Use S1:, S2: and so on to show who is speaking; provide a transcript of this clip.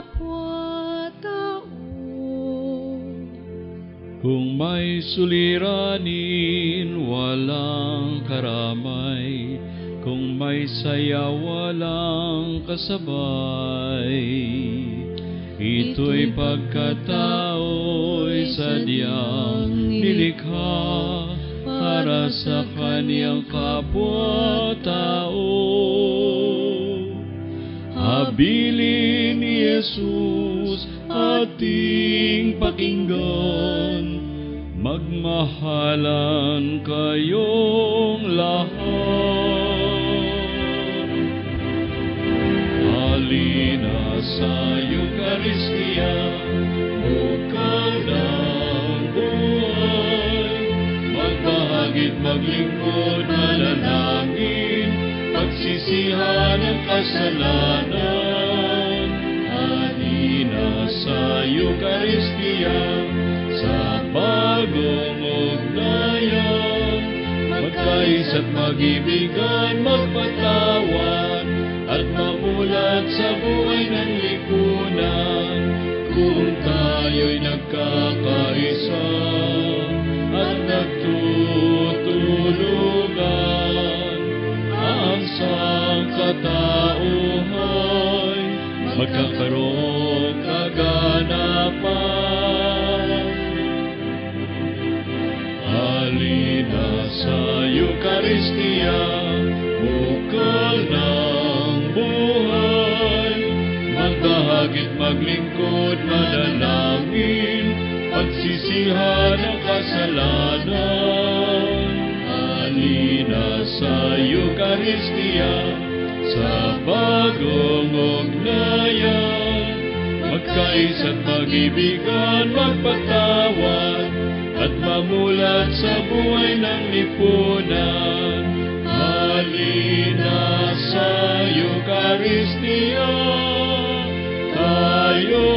S1: kapwa-tao.
S2: Kung may suliranin, walang karamay. Kung may saya, walang kasabay. Ito'y pagkatao'y sadyang nilikha para sa kaniyang kapwa-tao. Habilin ni Jesus ating pakinggan, magmahalan kayong lahat. Halina sa Eucharistia, bukal ng buhay, magbahagit, maglingkod, manalangin, pagsisihan ng kasalanan. Halina sa Eucharistia, sa bagong ugnayan, magkaisa't mag-ibigan, magpatawad, at mamulat sa buhay ng lipunan. Kung tayo'y nagkakaisa at nagtutulungan, ang sangkatauhan magkakaroon kaganapan. Halina sa Eucharistia, bukal ng buhay, magbahagit, maglingkod, manalangin, pagsisihan ng kasalanan. Halina sa Eucharistia, sa bagong ugnayan, magkaisa't mag-ibigan, magpatawad, at mamulat sa buhay ng lipunan. Halina sa Eucharistia, tayo